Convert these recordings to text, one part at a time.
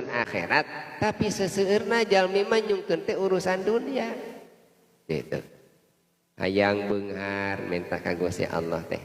akhirat, tapi seseueurna jalmi mah nyungkeun teh urusan dunia. Gitu. Hayang beunghar minta ka Gusti Allah teh.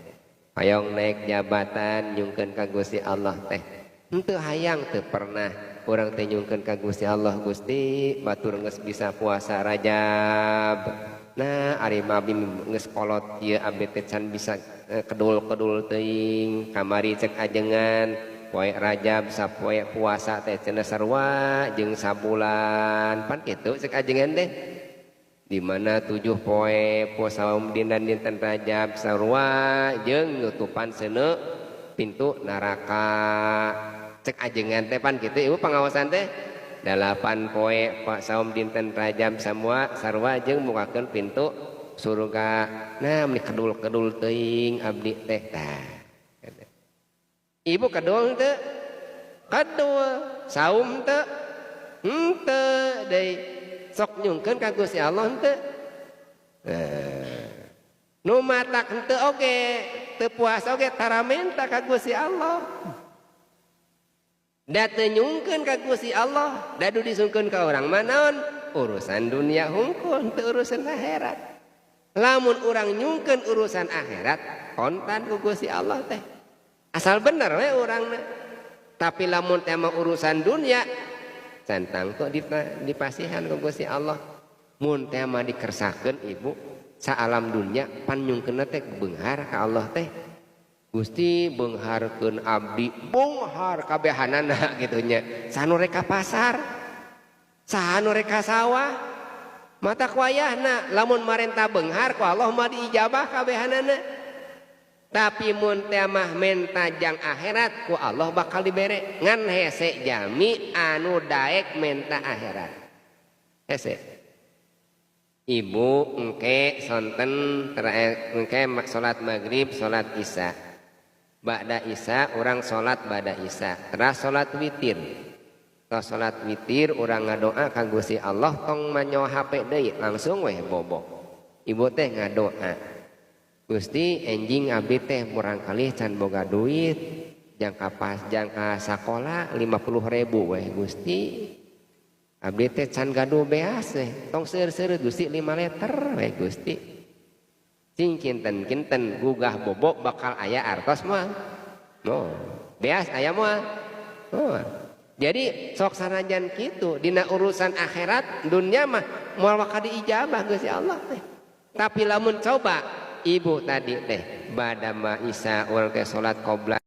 Hayang naik jabatan nyungkeun ka Gusti Allah teh. Henteu hayang teu pernah urang teh nyungkeun ka Gusti Allah, Gusti batur geus bisa puasa Rajab. Nah, ari abdi geus kolot ieu abdi teh can bisa kedul-kedul teuing kamari cek ajengan. Poe Rajab sapoe puasa teh cenah sarua jeung sabulan pan kitu cek ajengan teh di mana 7 poe puasa dinten Rajab sarua jeung nutupan seuneu pintu neraka cek ajengan teh pan kitu ieu pangawasan teh 8 poe puasa dinten Rajab semua sarua jeung mukakeun pintu surga. Nah meni kedul-kedul teuing abdi teh tah ibu kedul teu kedul saum teu henteu deui sok nyungkeun ka Gusti Allah henteu nu matak henteu oge teu puasa oge tara menta ka Gusti Allah da teu nyungkeun ka Gusti Allah da du disungkeun ka urang mah naon urusan dunia hungkul teu urusan akhirat. Lamun urang nyungkeun urusan akhirat kontan ku Gusti Allah teh asal bener we urangna. Tapi lamun tema urusan dunia centang kok dipasihan ku Gusti Allah. Mun tema dikersakeun ibu sa alam dunia pan nyungkeunna teh beunghar ka Allah teh. Gusti beungharkeun abdi beunghar kabehanana kitu nya. Sanu rek ka pasar, sanu rek ka sawah, mata kuayahna lamun marenta beunghar ku Allah mah diijabah kabehanana. Tapi mun teh mah menta jang akhirat ku Allah bakal dibere ngan hese jami anu daek menta akhirat hese ibu engke sonten engke salat maghrib salat isya ba'da isya urang salat ba'da isya teras salat witir tos salat witir urang ngadoa ka Gusti Allah tong manyo HP deui langsung we bobo ibu teh ngadoa Gusti enjing abdi teh murang kali can boga duit jangka sakola 50.000 weh Gusti abdi teh can gaduh beas weh tong seueur-seueur Gusti 5 liter weh Gusti cing kinten gugah bobo bakal aya artos moal moal beas aya moal moal. Jadi sok sanajan kitu dina urusan akhirat dunia mah moal bakal diijabah Gusti Allah teh. Tapi lamun coba ibu tadi teh badama isya urang teh salat qobliyah